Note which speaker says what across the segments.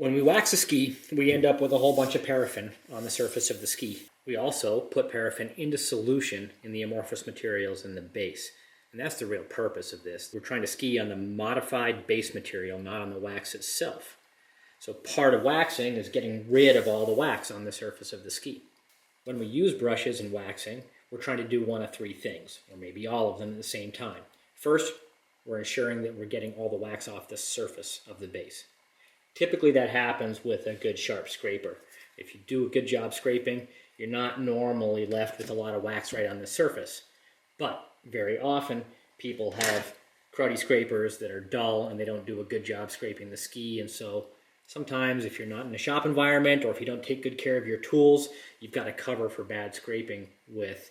Speaker 1: When we wax a ski, we end up with a whole bunch of paraffin on the surface of the ski. We also put paraffin into solution in the amorphous materials in the base. And that's the real purpose of this. We're trying to ski on the modified base material, not on the wax itself. So part of waxing is getting rid of all the wax on the surface of the ski. When we use brushes in waxing, we're trying to do one of three things, or maybe all of them at the same time. First, we're ensuring that we're getting all the wax off the surface of the base. Typically that happens with a good sharp scraper. If you do a good job scraping, you're not normally left with a lot of wax right on the surface. But very often people have cruddy scrapers that are dull and they don't do a good job scraping the ski, and so sometimes if you're not in a shop environment or if you don't take good care of your tools, you've got to cover for bad scraping with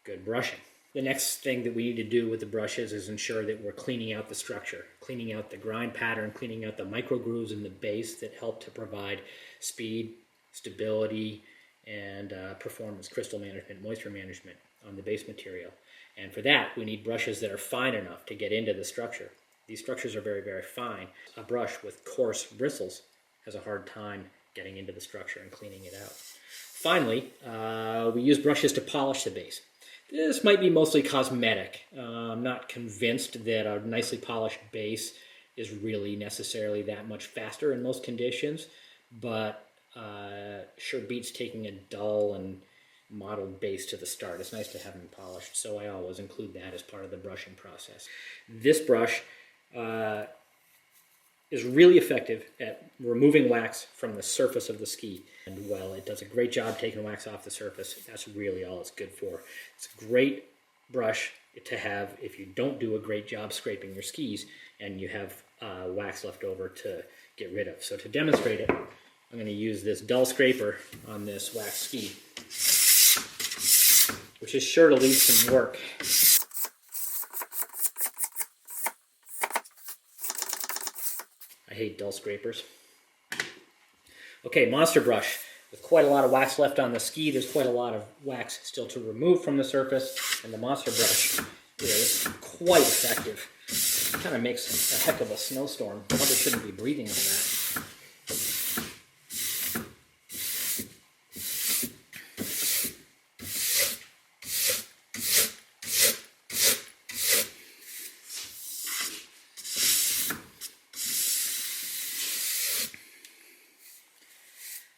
Speaker 1: good brushing. The next thing that we need to do with the brushes is ensure that we're cleaning out the structure, cleaning out the grind pattern, cleaning out the micro grooves in the base that help to provide speed, stability, and performance, crystal management, moisture management on the base material. And for that, we need brushes that are fine enough to get into the structure. These structures are very, very fine. A brush with coarse bristles has a hard time getting into the structure and cleaning it out. Finally, we use brushes to polish the base. This might be mostly cosmetic. I'm not convinced that a nicely polished base is really necessarily that much faster in most conditions, but sure beats taking a dull and mottled base to the start. It's nice to have them polished, so I always include that as part of the brushing process. This brush is really effective at removing wax from the surface of the ski. And while it does a great job taking wax off the surface, that's really all it's good for. It's a great brush to have if you don't do a great job scraping your skis and you have wax left over to get rid of. So to demonstrate it, I'm going to use this dull scraper on this wax ski, which is sure to leave some work. I hate dull scrapers. Okay, monster brush. With quite a lot of wax left on the ski, there's quite a lot of wax still to remove from the surface, and the monster brush is quite effective. It kind of makes a heck of a snowstorm. I probably shouldn't be breathing on that.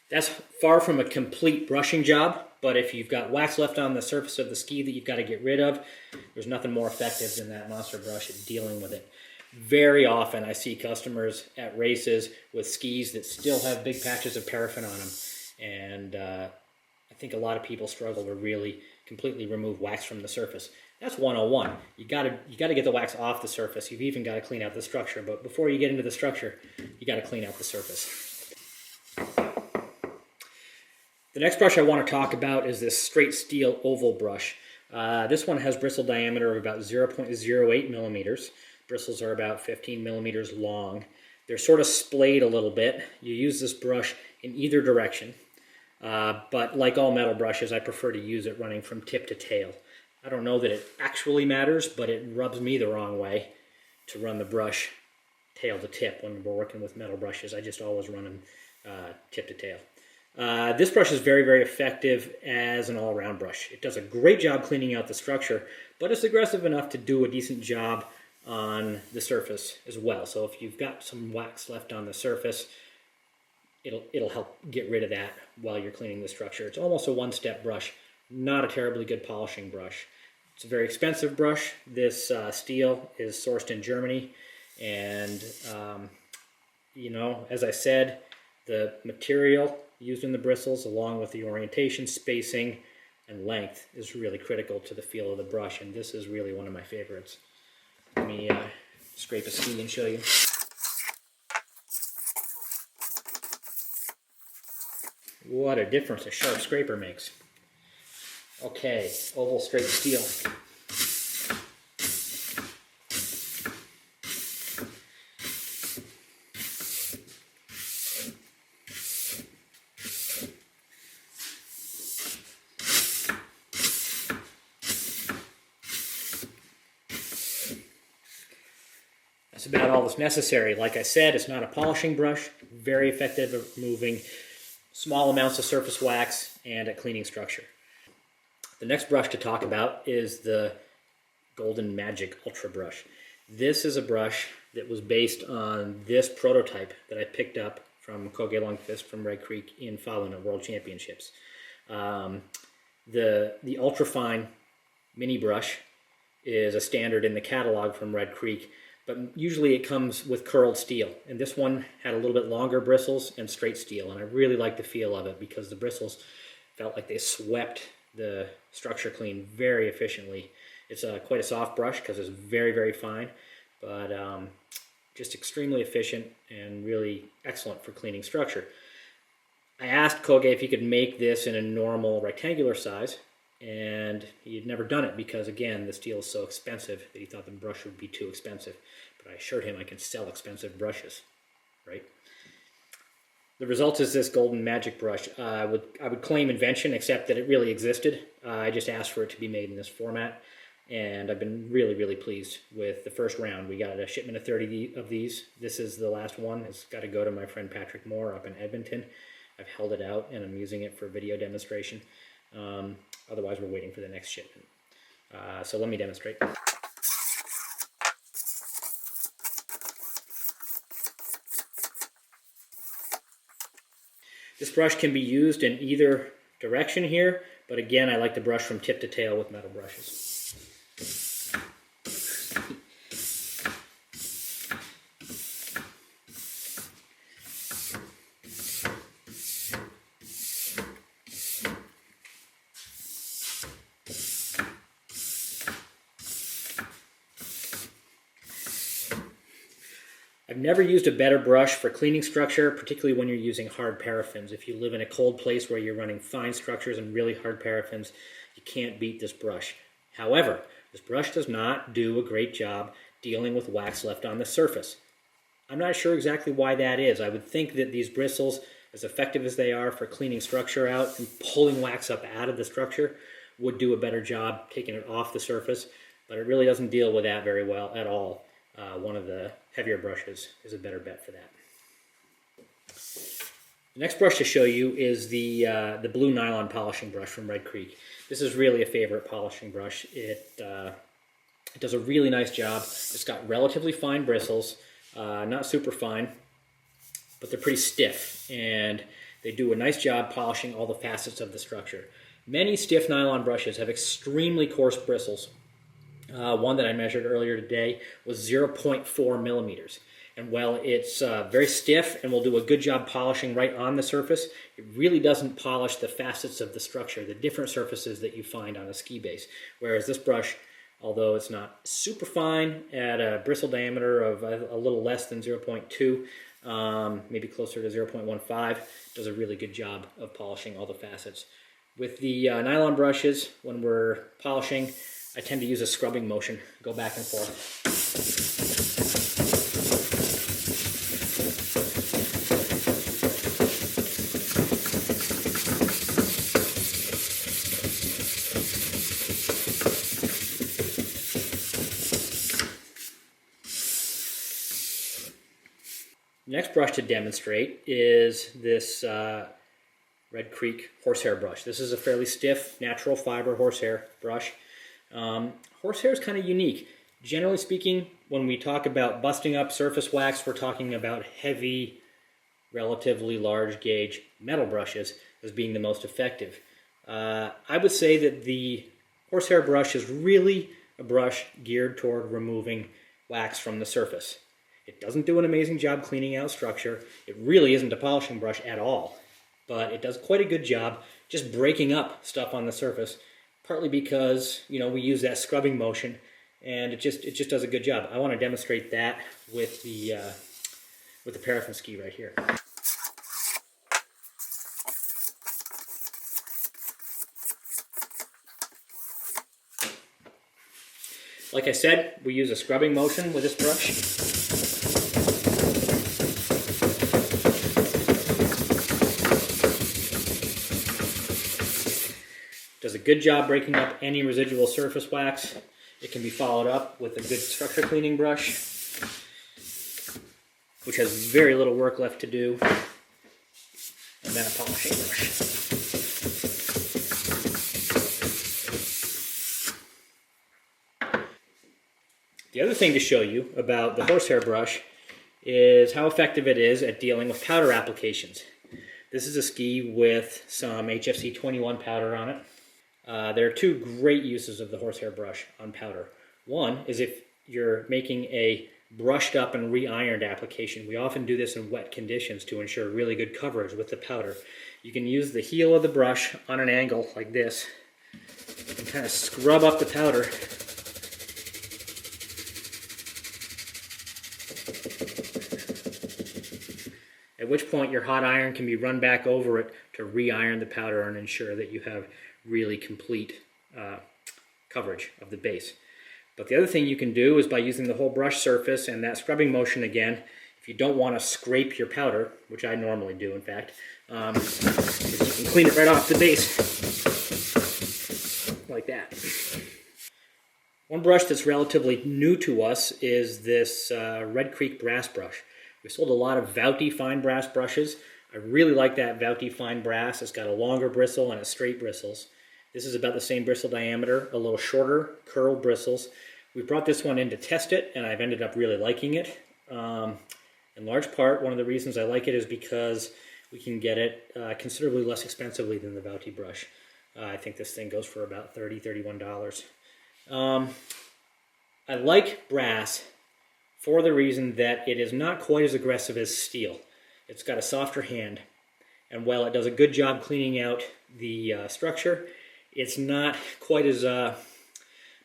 Speaker 1: That's far from a complete brushing job, but if you've got wax left on the surface of the ski that you've got to get rid of, there's nothing more effective than that monster brush at dealing with it. Very often I see customers at races with skis that still have big patches of paraffin on them, and I think a lot of people struggle to really completely remove wax from the surface. That's 101. You got to get the wax off the surface. You've even got to clean out the structure, but before you get into the structure, you got to clean out the surface. The next brush I want to talk about is this straight steel oval brush. This one has bristle diameter of about 0.08 millimeters. Bristles are about 15 millimeters long. They're sort of splayed a little bit. You use this brush in either direction, but like all metal brushes, I prefer to use it running from tip to tail. I don't know that it actually matters, but it rubs me the wrong way to run the brush tail to tip when we're working with metal brushes. I just always run them tip to tail. This brush is very, very effective as an all-around brush. It does a great job cleaning out the structure, but it's aggressive enough to do a decent job on the surface as well. So if you've got some wax left on the surface, it'll help get rid of that while you're cleaning the structure. It's almost a one-step brush, not a terribly good polishing brush. It's a very expensive brush. This steel is sourced in Germany, and you know, as I said, the material used in the bristles, along with the orientation, spacing, and length, is really critical to the feel of the brush, and this is really one of my favorites. Let me scrape a ski and show you. What a difference a sharp scraper makes. Okay, oval straight steel. That's about all that's necessary. Like I said, it's not a polishing brush, very effective at removing small amounts of surface wax and at cleaning structure. The next brush to talk about is the Golden Magic Ultra Brush. This is a brush that was based on this prototype that I picked up from Koge Lundqvist from Red Creek in Falun at World Championships. The ultra fine mini brush is a standard in the catalog from Red Creek, but usually it comes with curled steel, and this one had a little bit longer bristles and straight steel, and I really like the feel of it because the bristles felt like they swept the structure clean very efficiently. It's quite a soft brush because it's very, very fine, but just extremely efficient and really excellent for cleaning structure. I asked Koge if he could make this in a normal rectangular size, and he had never done it because, again, the steel is so expensive that he thought the brush would be too expensive. But I assured him I can sell expensive brushes, right? The result is this Golden Magic brush. I would claim invention, except that it really existed. I just asked for it to be made in this format, and I've been really, really pleased with the first round. We got a shipment of 30 of these. This is the last one. It's got to go to my friend Patrick Moore up in Edmonton. I've held it out, and I'm using it for video demonstration. Otherwise, we're waiting for the next shipment. So let me demonstrate. This brush can be used in either direction here, but again, I like to brush from tip to tail with metal brushes. I've never used a better brush for cleaning structure, particularly when you're using hard paraffins. If you live in a cold place where you're running fine structures and really hard paraffins, you can't beat this brush. However, this brush does not do a great job dealing with wax left on the surface. I'm not sure exactly why that is. I would think that these bristles, as effective as they are for cleaning structure out and pulling wax up out of the structure, would do a better job taking it off the surface, but it really doesn't deal with that very well at all. One of the heavier brushes is a better bet for that. The next brush to show you is the blue nylon polishing brush from Red Creek. This is really a favorite polishing brush. It does a really nice job. It's got relatively fine bristles, not super fine, but they're pretty stiff, and they do a nice job polishing all the facets of the structure. Many stiff nylon brushes have extremely coarse bristles. One that I measured earlier today was 0.4 millimeters. And while it's very stiff and will do a good job polishing right on the surface, it really doesn't polish the facets of the structure, the different surfaces that you find on a ski base. Whereas this brush, although it's not super fine at a bristle diameter of a little less than 0.2, maybe closer to 0.15, does a really good job of polishing all the facets. With the nylon brushes, when we're polishing, I tend to use a scrubbing motion, go back and forth. The next brush to demonstrate is this Red Creek Horsehair brush. This is a fairly stiff, natural fiber horsehair brush. Horsehair is kind of unique. Generally speaking, when we talk about busting up surface wax, we're talking about heavy, relatively large gauge metal brushes as being the most effective. I would say that the Horsehair brush is really a brush geared toward removing wax from the surface. It doesn't do an amazing job cleaning out structure. It really isn't a polishing brush at all, but it does quite a good job just breaking up stuff on the surface, partly because, you know, we use that scrubbing motion, and it just does a good job. I want to demonstrate that with the paraffin ski right here. Like I said, we use a scrubbing motion with this brush. Does a good job breaking up any residual surface wax. It can be followed up with a good structure cleaning brush. which has very little work left to do, and then a polishing brush. The other thing to show you about the Horsehair brush is how effective it is at dealing with powder applications. This is a ski with some HFC 21 powder on it. There are two great uses of the Horsehair brush on powder. One is if you're making a brushed up and re-ironed application. We often do this in wet conditions to ensure really good coverage with the powder. You can use the heel of the brush on an angle like this and kind of scrub up the powder. At which point your hot iron can be run back over it to re-iron the powder and ensure that you have really complete coverage of the base. But the other thing you can do is by using the whole brush surface and that scrubbing motion again, if you don't want to scrape your powder, which I normally do in fact, you can clean it right off the base like that. One brush that's relatively new to us is this Red Creek brass brush. We sold a lot of Vouty fine brass brushes. I really like that Vouty fine brass. It's got a longer bristle and a straight bristles. This is about the same bristle diameter, a little shorter, curled bristles. We brought this one in to test it, and I've ended up really liking it. In large part, one of the reasons I like it is because we can get it considerably less expensively than the Vouty brush. I think this thing goes for about $30, $31. I like brass for the reason that it is not quite as aggressive as steel. It's got a softer hand, and while it does a good job cleaning out the structure, it's not quite as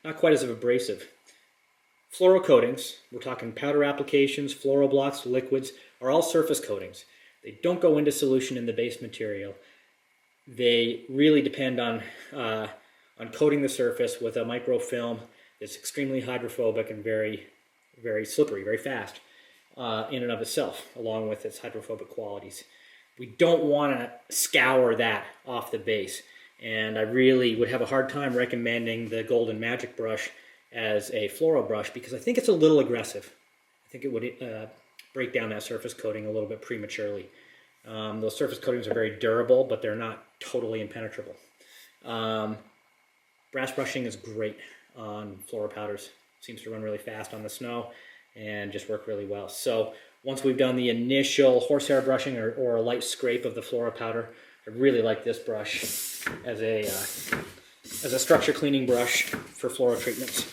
Speaker 1: abrasive. Floral coatings, we're talking powder applications, floral blocks, liquids, are all surface coatings. They don't go into solution in the base material. They really depend on coating the surface with a microfilm that's extremely hydrophobic and very slippery, very fast in and of itself, along with its hydrophobic qualities. We don't want to scour that off the base, and I really would have a hard time recommending the Golden Magic brush as a floral brush because I think it's a little aggressive. I think it would break down that surface coating a little bit prematurely. Those surface coatings are very durable, but they're not totally impenetrable. Brass brushing is great on floral powders. Seems to run really fast on the snow and just work really well. So once we've done the initial horsehair brushing or a light scrape of the floral powder, I really like this brush as a structure cleaning brush for floral treatments.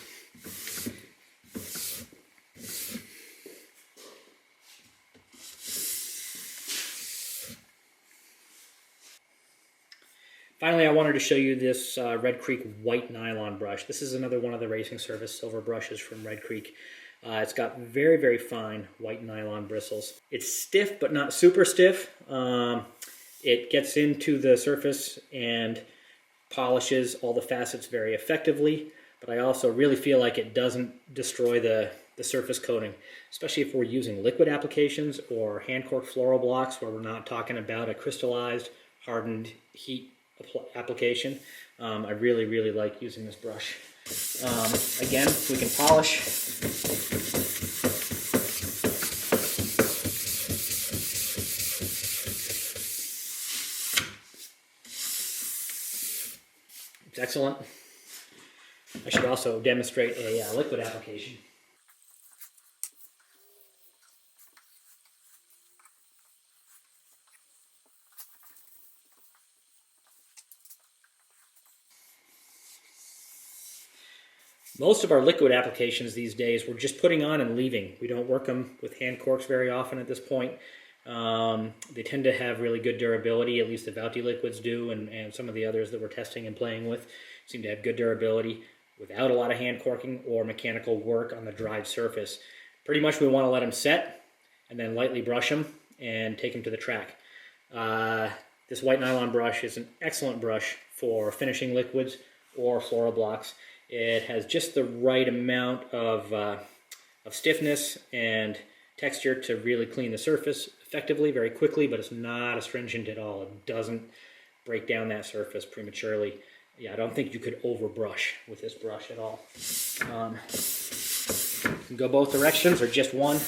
Speaker 1: Finally, I wanted to show you this Red Creek white nylon brush. This is another one of the Racing Service silver brushes from Red Creek. It's got very, very fine white nylon bristles. It's stiff, but not super stiff. It gets into the surface and polishes all the facets very effectively, but I also really feel like it doesn't destroy the surface coating, especially if we're using liquid applications or hand-corked floral blocks where we're not talking about a crystallized, hardened heat application. I really, really like using this brush. Again, we can polish. It's excellent. I should also demonstrate a liquid application. Most of our liquid applications these days we're just putting on and leaving. We don't work them with hand corks very often at this point. They tend to have really good durability, at least the Vouty liquids do, and some of the others that we're testing and playing with seem to have good durability without a lot of hand corking or mechanical work on the dried surface. Pretty much we want to let them set and then lightly brush them and take them to the track. This white nylon brush is an excellent brush for finishing liquids or floral blocks. It has just the right amount of stiffness and texture to really clean the surface effectively, very quickly, but it's not astringent at all. It doesn't break down that surface prematurely. Yeah, I don't think you could overbrush with this brush at all. You can go both directions or just one.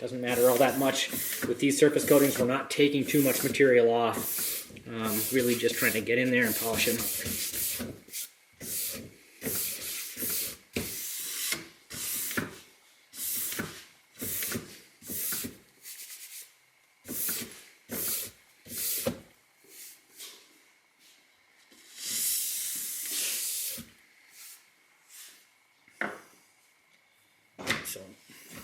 Speaker 1: Doesn't matter all that much. With these surface coatings, we're not taking too much material off. Really just trying to get in there and polish them.